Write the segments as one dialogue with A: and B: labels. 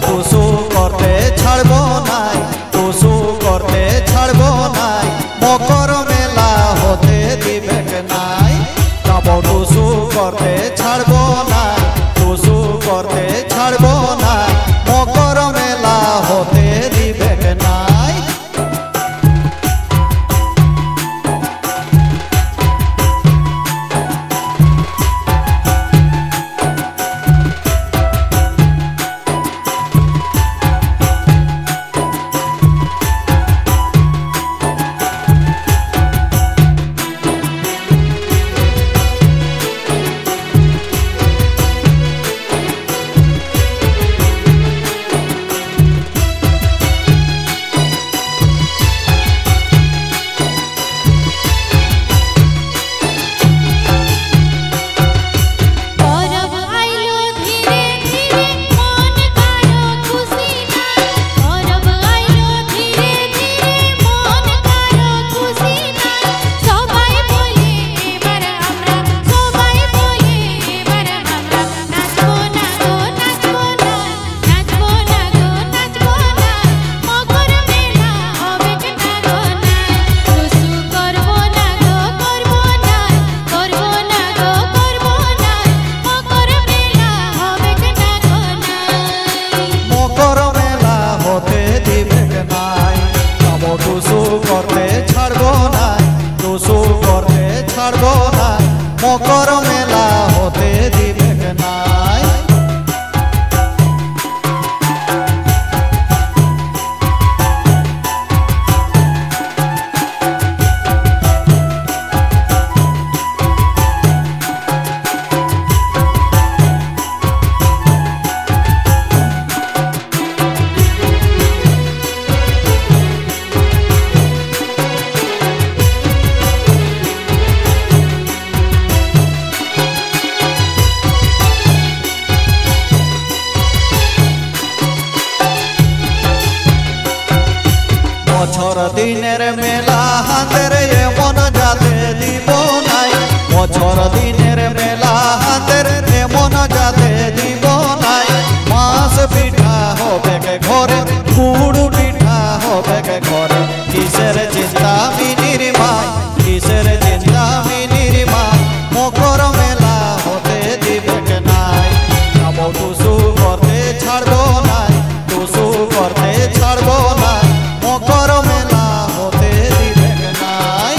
A: টুসু করতে ছাড়বো নাই, টুসু করতে ছাড়বো নাই, মকর মেলা হতে দিবে নাই। যাবো টুসু করতে ছাড়বো নাই, টুসু করতে ছাড়বো নাই, মকর মেলা হতে দিবে নাই। মকর মেলা হতে দিবে নাই। বছর দিনের মেলা হাতের এমন যাতে দিব নাই, বছর দিনের মেলা হাতের এমন যাতে দিব নাই। মাছ পিঠা হবে ঘরে, গুড় পিঠা হবে ঘরে, কিসের চিন্তা মিনির মাই, কিসের চিন্তা মিনির মাই, মকর মেলা হতে দিবে নাই। যাবো টুসু করতে ছাড়বো নাই, টুসু করতে ছাড়বো নাই, মকর মেলা হতে দিবে নাই।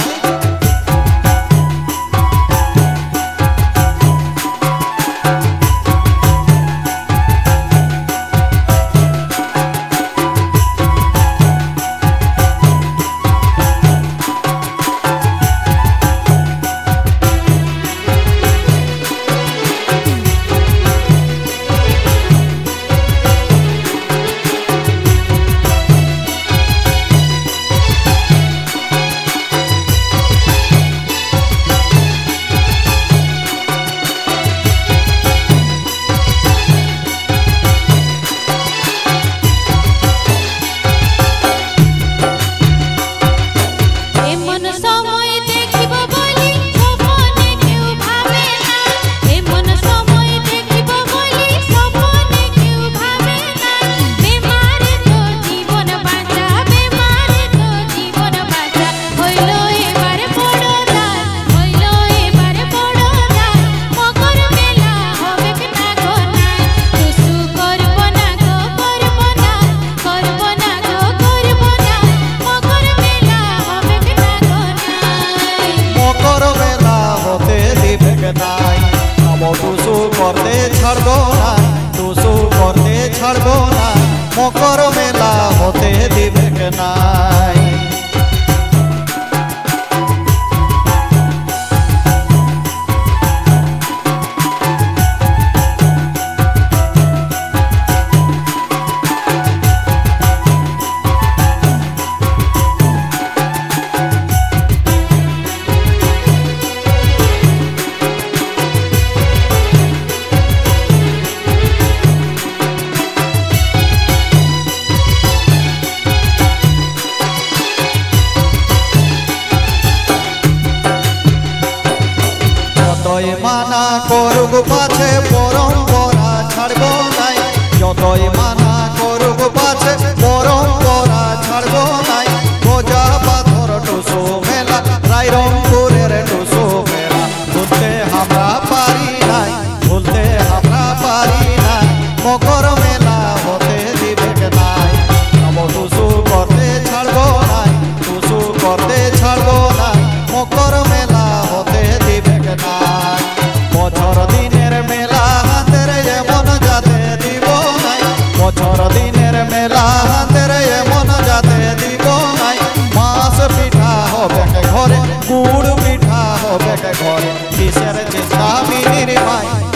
A: টুসু করতে ছাড়বো না, টুসু করতে ছাড়বো না, মকর মেলা হতে দিবে নাই। যতই মানা করুক পাছে পরম্পরা ছাড়বো নাই, যতই মানা পাছে পরম্পরা ছাড়বো নাই গোজা পাথর টুসু মেলা রায়রংপুরের টুসু মেলা ভুলতে আমরা পারি নাই ভুলতে আমরা পারি নাই মকর মেলা হতে দিবে নাই টুসু করতে ছাড়বো নাই টুসু করতে ছাড়বো নাই মকর মেলা হতে দিবে নাই বছর দিনের মেলা হাতের এমন যাতে দিব নাই বছর দিনের মেলা হাতের এমন যাতে দিব নাই মাছ পিঠা হবে ঘরে গুড় পিঠা হবে ঘরে কিসের চিন্তা মিনির মাই